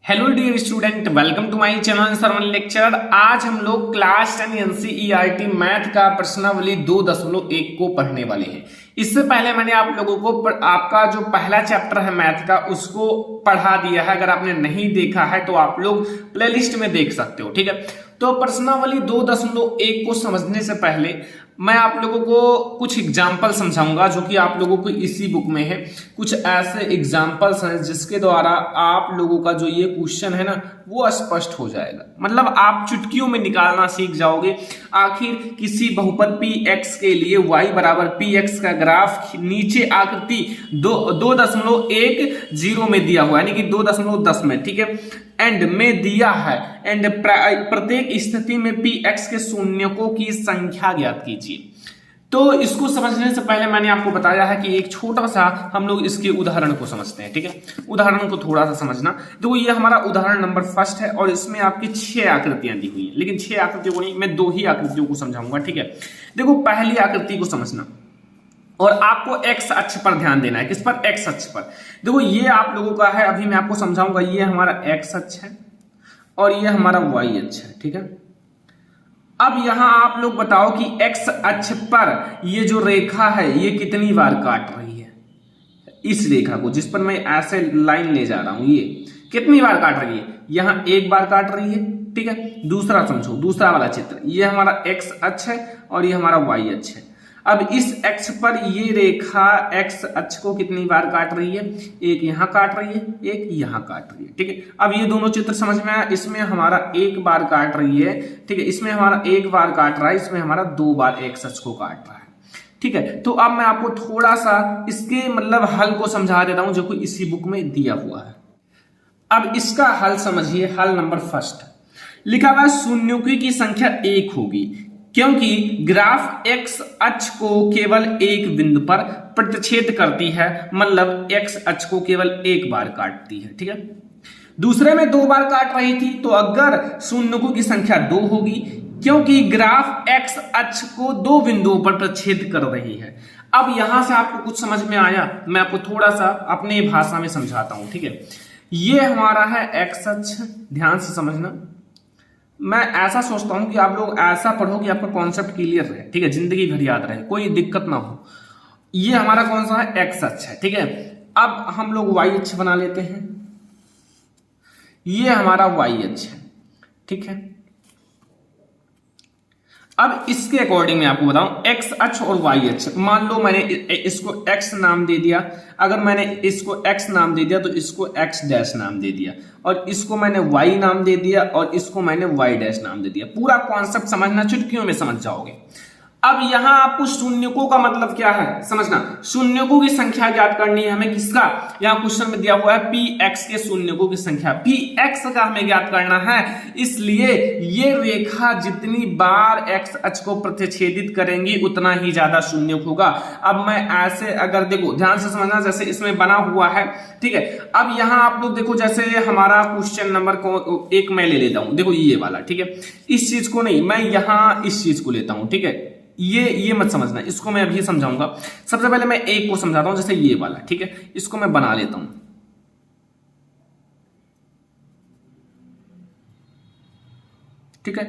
Hello dear student, welcome to my channel Sarvan lecture. आज हम लोग क्लास 10 एनसीईआरटी मैथ का प्रश्नावली 2.1 को पढ़ने वाले हैं। इससे पहले मैंने आप लोगों को आपका जो पहला चैप्टर है मैथ का उसको पढ़ा दिया है। अगर आपने नहीं देखा है तो आप लोग प्लेलिस्ट में देख सकते हो, ठीक है। तो प्रश्नावली 2.1 को समझने से पहले मैं आप लोगों को कुछ एग्जाम्पल समझाऊंगा जो कि आप लोगों को इसी बुक में है। कुछ ऐसे एग्जाम्पल्स हैं जिसके द्वारा आप लोगों का जो ये क्वेश्चन है ना वो स्पष्ट हो जाएगा। मतलब आप चुटकियों में निकालना सीख जाओगे। आखिर किसी बहुपद पी एक्स के लिए y बराबर पी एक्स का ग्राफ नीचे आकृति 2.10 में दिया हुआ है, यानी कि 2.10 में, ठीक है, एंड में दिया है। एंड प्रत्येक स्थिति में पी एक्स के शून्यकों की संख्या ज्ञात कीजिए। तो इसको समझने से पहले मैंने आपको बताया है कि एक छोटा सा हम लोग इसके उदाहरण को समझते हैं, ठीक है। उदाहरण को थोड़ा सा समझना। तो ये हमारा उदाहरण नंबर फर्स्ट है और इसमें आपकी 6 आकृतियां दी हुई हैं, लेकिन 6 आकृतियों को नहीं, मैं 2 ही आकृतियों को समझाऊंगा, ठीक है। देखो, पहली आकृति को समझना और आपको एक्स अक्ष पर ध्यान देना है। किस पर? एक्स अक्ष पर। देखो, ये आप लोगों का है, अभी मैं आपको समझाऊंगा। ये हमारा एक्स अक्ष है और ये हमारा वाई अक्ष है, ठीक है। अब यहां आप लोग बताओ कि एक्स अक्ष पर ये जो रेखा है ये कितनी बार काट रही है। इस रेखा को जिस पर मैं ऐसे लाइन ले जा रहा हूं, ये कितनी बार काट रही है? यहां एक बार काट रही है, ठीक है। दूसरा समझो, दूसरा वाला चित्र, ये हमारा एक्स अक्ष है और ये हमारा वाई अक्ष है। अब इस अक्ष पर ये रेखा एक्स अक्ष को कितनी बार काट रही है? एक यहां काट रही है, एक यहां काट रही है, ठीक है। अब ये दोनों चित्र समझ में आया। इसमें हमारा एक बार काट रही है, ठीक है, इसमें हमारा एक बार काट रहा है, इसमें हमारा 2 बार एक्स अक्ष को काट रहा है, ठीक है। तो अब मैं आपको थोड़ा सा इसके मतलब हल को समझा देता हूं जो कि इसी बुक में दिया हुआ है। अब इसका हल समझिए। हल नंबर फर्स्ट लिखा हुआ है, शून्यों की संख्या 1 होगी क्योंकि ग्राफ एक्स अक्ष को केवल एक बिंदु पर प्रतिच्छेद करती है, मतलब एक्स अक्ष को केवल एक बार काटती है, ठीक है। दूसरे में 2 बार काट रही थी, तो अगर शून्यों की संख्या 2 होगी क्योंकि ग्राफ एक्स अक्ष को 2 बिंदुओं पर प्रतिच्छेद कर रही है। अब यहां से आपको कुछ समझ में आया? मैं आपको थोड़ा सा अपने भाषा में समझाता हूं, ठीक है। ये हमारा है एक्स अक्ष, ध्यान से समझना। मैं ऐसा सोचता हूं कि आप लोग ऐसा पढ़ो कि आपका कॉन्सेप्ट क्लियर रहे, ठीक है, जिंदगी भर याद रहे, कोई दिक्कत ना हो। ये हमारा कौन सा है? एक्स अक्ष है, ठीक है। अब हम लोग वाई अक्ष बना लेते हैं। ये हमारा वाई अक्ष है, ठीक है। अब इसके अकॉर्डिंग मैं आपको बताऊं, एक्स अक्ष और वाई अक्ष, मान लो मैंने इसको एक्स नाम दे दिया। अगर मैंने इसको एक्स नाम दे दिया तो इसको एक्स डैश नाम दे दिया, और इसको मैंने वाई नाम दे दिया और इसको मैंने वाई डैश नाम दे दिया। पूरा कॉन्सेप्ट समझना, चुटकियों में समझ जाओगे। अब यहां आपको शून्यकों का मतलब क्या है समझना। शून्यकों की संख्या ज्ञात करनी है हमें। किसका? यहां क्वेश्चन में दिया हुआ है पी एक्स के शून्यकों की संख्या, पी एक्स का हमें ज्ञात करना है। इसलिए ये रेखा जितनी बार एक्स अक्ष को प्रतिच्छेदित करेंगी उतना ही ज्यादा शून्यक होगा। अब मैं ऐसे, अगर देखो ध्यान से समझना, जैसे इसमें बना हुआ है, ठीक है। अब यहां आप लोग देखो, जैसे हमारा क्वेश्चन नंबर को एक मैं ले लेता हूं, देखो ये वाला, ठीक है। इस चीज को नहीं, मैं यहां इस चीज को लेता हूं, ठीक है। ये मत समझना, इसको मैं अभी समझाऊंगा। सबसे पहले मैं एक को समझाता हूं, जैसे ये वाला, ठीक है। इसको मैं बना लेता हूं, ठीक है।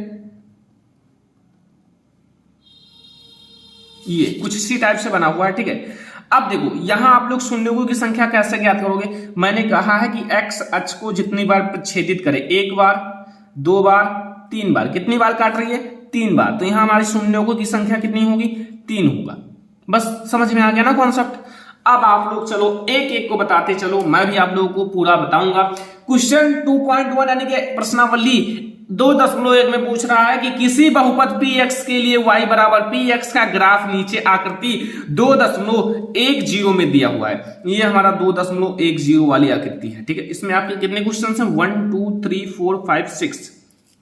ये कुछ इसी टाइप से बना हुआ है, ठीक है। अब देखो, यहां आप लोग शून्यों की संख्या कैसे ज्ञात करोगे? मैंने कहा है कि एक्स अक्ष को जितनी बार प्रतिच्छेदित करे, 1 बार, 2 बार, 3 बार, कितनी बार काट रही है? 3 बार। तो यहां हमारी शून्यों की संख्या कितनी होगी? 3 होगा। बस समझ में आ गया ना कॉन्सेप्ट। अब आप लोग चलो एक एक को बताते चलो, मैं भी आप लोगों को पूरा बताऊंगा। क्वेश्चन 2.1 यानी कि प्रश्नावली 2.1 में पूछ रहा है कि किसी बहुपद पी एक्स के लिए y बराबर पी एक्स का ग्राफ नीचे आकृति 2.10 में दिया हुआ है। ये हमारा 2.10 वाली आकृति है, ठीक है। इसमें आपके कितने क्वेश्चन हैं? 1 2 3 4 5 6,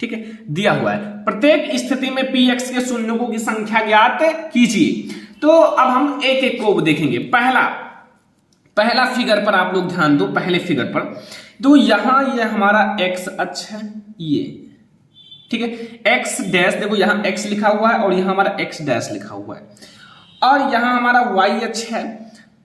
ठीक है, दिया हुआ है। प्रत्येक स्थिति में पी एक्स के शून्यों की संख्या ज्ञात कीजिए। तो अब हम एक एक को देखेंगे। पहला फिगर पर आप लोग ध्यान दो, पहले फिगर पर। तो यहां ये हमारा एक्स अक्ष है, ये, ठीक है। एक्स डैश, देखो यहां एक्स लिखा हुआ है और यहां हमारा एक्स डैश लिखा हुआ है, और यहां हमारा वाई अक्ष है।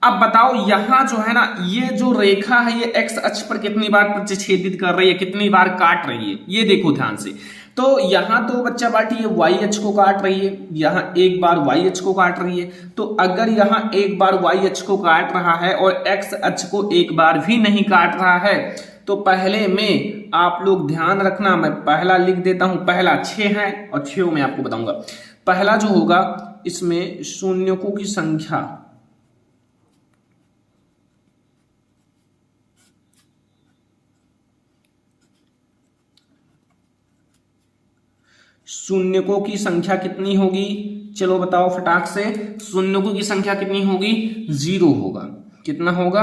अब बताओ यहां जो है ना, ये जो रेखा है ये एक्स अक्ष पर कितनी बार प्रतिच्छेदित कर रही है, कितनी बार काट रही है, ये देखो ध्यान से। तो यहां तो बच्चा बाटी ये वाई अक्ष को काट रही है, यहां एक बार वाई अक्ष को काट रही है। तो अगर यहां एक बार वाई अक्ष को काट रहा है और एक्स अक्ष को एक बार भी नहीं काट रहा है, तो पहले में आप लोग ध्यान रखना, मैं पहला लिख देता हूं। पहला 6 है और 6 में आपको बताऊंगा। पहला जो होगा इसमें शून्यकों की संख्या, शून्यकों की संख्या कितनी होगी, चलो बताओ फटाक से। शून्यकों की संख्या कितनी होगी, 0 होगा। कितना होगा,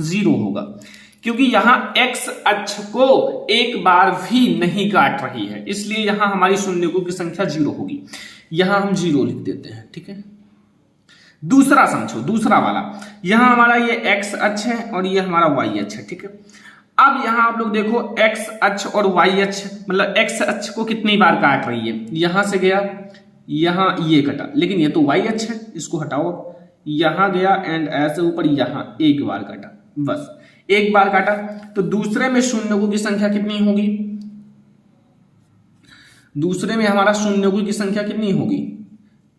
0 होगा, क्योंकि यहां एक्स अक्ष को एक बार भी नहीं काट रही है, इसलिए यहां हमारी शून्यकों की संख्या 0 होगी। यहां हम 0 लिख देते हैं, ठीक है। दूसरा समझो, दूसरा वाला, यहां हमारा ये एक्स अक्ष है और ये हमारा वाई अक्ष है, ठीक है। अब यहां आप लोग देखो एक्स अक्ष और वाई अक्ष, मतलब एक्स अक्ष को कितनी बार काट रही है, यहां से गया, यहां ये कटा, लेकिन ये तो वाई अक्ष है, इसको हटाओ। यहां गया एंड ऐसे ऊपर यहां एक बार काटा, बस एक बार काटा। तो दूसरे में शून्यकों की संख्या कितनी होगी, दूसरे में हमारा शून्यकों की संख्या कितनी होगी।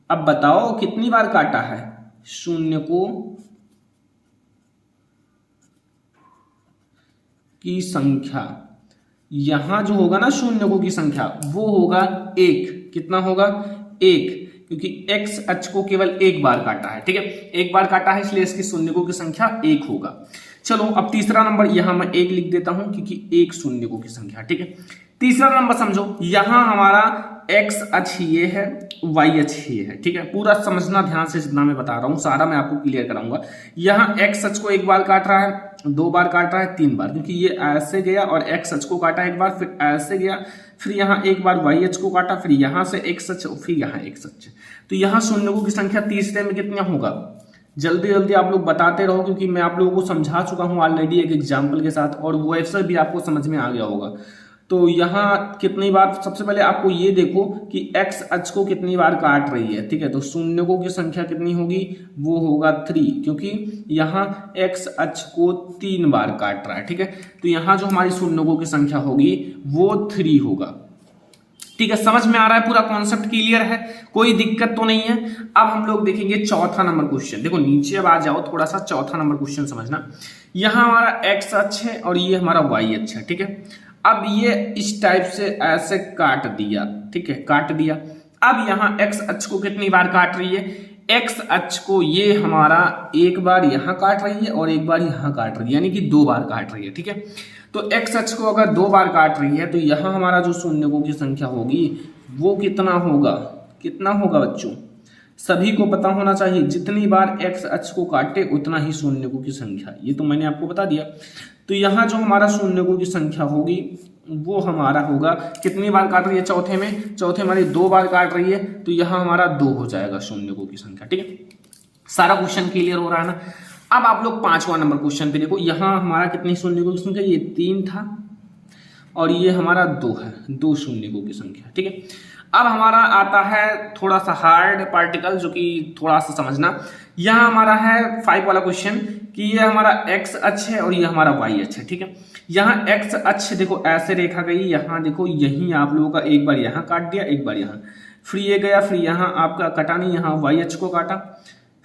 अब बताओ कितनी बार काटा है शून्यकों की संख्या। यहां जो होगा ना शून्यकों की संख्या, वो होगा 1। कितना होगा, 1, क्योंकि एक्स अक्ष को केवल एक बार काटा है, ठीक है। एक बार काटा है इसलिए इसकी शून्यकों की संख्या 1 होगा। चलो अब तीसरा नंबर यहां मैं 1 लिख देता हूं, क्योंकि 1 शून्यकों की संख्या, ठीक है। तीसरा नंबर समझो, यहां हमारा एक्स अक्ष ये है, वाई अक्ष ये है, ठीक है। पूरा समझना ध्यान से, जितना मैं बता रहा हूं सारा मैं आपको क्लियर कराऊंगा। यहां एक्स अक्ष को एक बार काट रहा है, 2 बार काट रहा है, 3 बार, क्योंकि ये ऐसे गया और एक्स अक्ष को काटा एक बार, फिर ऐसे गया, फिर यहाँ एक बार वाई अक्ष को काटा, फिर यहां से एक्स अक्ष, फिर यहाँ एक्स अक्ष। तो यहाँ शून्यकों की संख्या तीसरे में कितना होगा, जल्दी जल्दी आप लोग बताते रहो, क्योंकि मैं आप लोगों को समझा चुका हूं ऑलरेडी एक एग्जाम्पल के साथ, और वो ऐसे भी आपको समझ में आ गया होगा। तो यहाँ कितनी बार, सबसे पहले आपको ये देखो कि एक्स अक्ष को कितनी बार काट रही है, ठीक है। तो शून्यकों की संख्या कितनी होगी, वो होगा 3, क्योंकि यहाँ एक्स अक्ष को 3 बार काट रहा है, ठीक है। तो यहाँ जो हमारी शून्यकों की संख्या होगी वो 3 होगा, ठीक है। समझ में आ रहा है, पूरा कॉन्सेप्ट क्लियर है, कोई दिक्कत तो नहीं है। अब हम लोग देखेंगे चौथा नंबर क्वेश्चन। देखो नीचे अब आ जाओ थोड़ा सा, चौथा नंबर क्वेश्चन समझना। यहाँ हमारा एक्स अक्ष है और ये हमारा वाई अक्ष है, ठीक है। अब ये इस टाइप से ऐसे काट दिया, ठीक है, काट दिया। अब यहाँ एक्स अक्ष को कितनी बार काट रही है, एक्स अक्ष को ये हमारा एक बार यहाँ काट रही है और एक बार यहाँ काट रही है, यानी कि 2 बार काट रही है, ठीक है। तो एक्स अक्ष को अगर 2 बार काट रही है, तो यहाँ हमारा जो शून्यकों की संख्या होगी वो कितना होगा, कितना होगा बच्चों, सभी को पता होना चाहिए, जितनी बार एक्स अक्ष को काटे उतना ही शून्यकों की संख्या, ये तो मैंने आपको बता दिया। तो यहाँ जो हमारा शून्यकों की संख्या होगी वो हमारा होगा, कितनी बार काट रही है चौथे में, चौथे हमारी 2 बार काट रही है, तो यहाँ हमारा 2 हो जाएगा शून्यकों की संख्या, ठीक है। सारा क्वेश्चन क्लियर हो रहा है ना। अब आप लोग 5वां नंबर क्वेश्चन पे देखो, यहाँ हमारा कितनी शून्यकों की संख्या, ये 3 था और ये हमारा 2 है, 2 शून्यकों की संख्या, ठीक है। अब हमारा आता है थोड़ा सा हार्ड पार्टिकल, जो कि थोड़ा सा समझना। यहाँ हमारा है 5 वाला क्वेश्चन कि ये हमारा एक्स अक्ष है और ये हमारा वाई अक्ष है, ठीक है। यहाँ एक्स अक्ष देखो ऐसे रेखा गई, यहाँ देखो यहीं आप लोगों का एक बार यहाँ काट दिया, एक बार यहाँ, फिर ये गया, फिर यहाँ आपका कटा नहीं, यहाँ वाई अक्ष को काटा,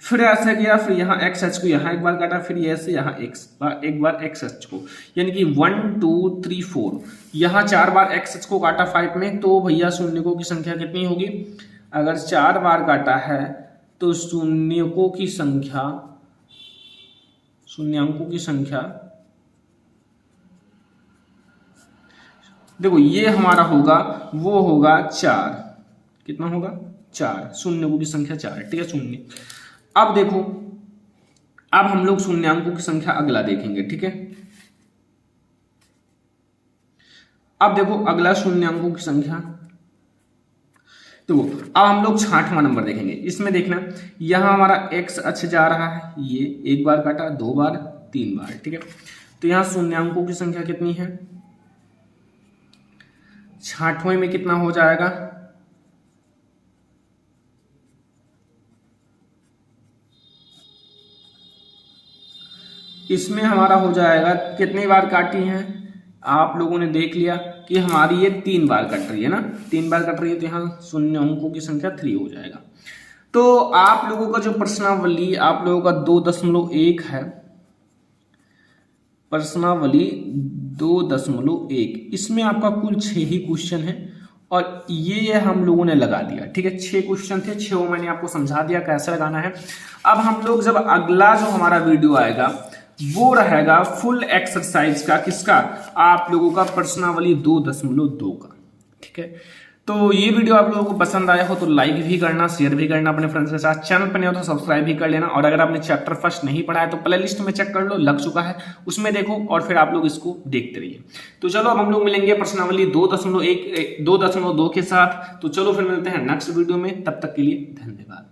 फिर ऐसे गया, फिर यहाँ एक्स अक्ष को यहाँ एक बार काटा, फिर ऐसे यहाँ एक बार एक्स अक्ष को, यानी कि 1 2 3 4, यहाँ 4 बार एक्स अक्ष को काटा 5 में। तो भैया शून्यकों की संख्या कितनी होगी, अगर 4 बार काटा है तो शून्यकों की संख्या, शून्यांकों की संख्या देखो ये हमारा होगा, वो होगा 4, कितना होगा 4, शून्यकों की संख्या 4 है, ठीक है, शून्य। अब देखो, अब हम लोग शून्यांकों की संख्या अगला देखेंगे, ठीक है। अब देखो अगला शून्यांकों की संख्या, देखो अब हम लोग 6वां नंबर देखेंगे। इसमें देखना, यहां हमारा एक्स अक्ष जा रहा है, ये एक बार काटा, 2 बार, 3 बार, ठीक है। तो यहां शून्यांकों की संख्या कितनी है, 6वें में कितना हो जाएगा, इसमें हमारा हो जाएगा, कितनी बार काटी है आप लोगों ने देख लिया कि हमारी ये 3 बार कट रही है ना, 3 बार कट रही है, तो यहाँ शून्य अंकों की संख्या 3 हो जाएगा। तो आप लोगों का जो प्रश्नावली आप लोगों का 2.1 है, प्रश्नावली 2.1, इसमें आपका कुल 6 ही क्वेश्चन है और ये हम लोगों ने लगा दिया। ठीक है, 6 क्वेश्चन थे, 6 मैंने आपको समझा दिया कैसे लगाना है। अब हम लोग जब अगला जो हमारा वीडियो आएगा वो रहेगा फुल एक्सरसाइज का, किसका, आप लोगों का प्रश्नावली 2.2 का। ठीक है, तो ये वीडियो आप लोगों को पसंद आया हो तो लाइक भी करना, शेयर भी करना अपने फ्रेंड्स के साथ, चैनल पर नहीं हो तो सब्सक्राइब भी कर लेना। और अगर आपने चैप्टर फर्स्ट नहीं पढ़ा है तो प्ले लिस्ट में चेक कर लो, लग चुका है, उसमें देखो और फिर आप लोग इसको देखते रहिए। तो चलो अब हम लोग मिलेंगे प्रश्नावली 2.2 के साथ। तो चलो फिर मिलते हैं नेक्स्ट वीडियो में, तब तक के लिए धन्यवाद।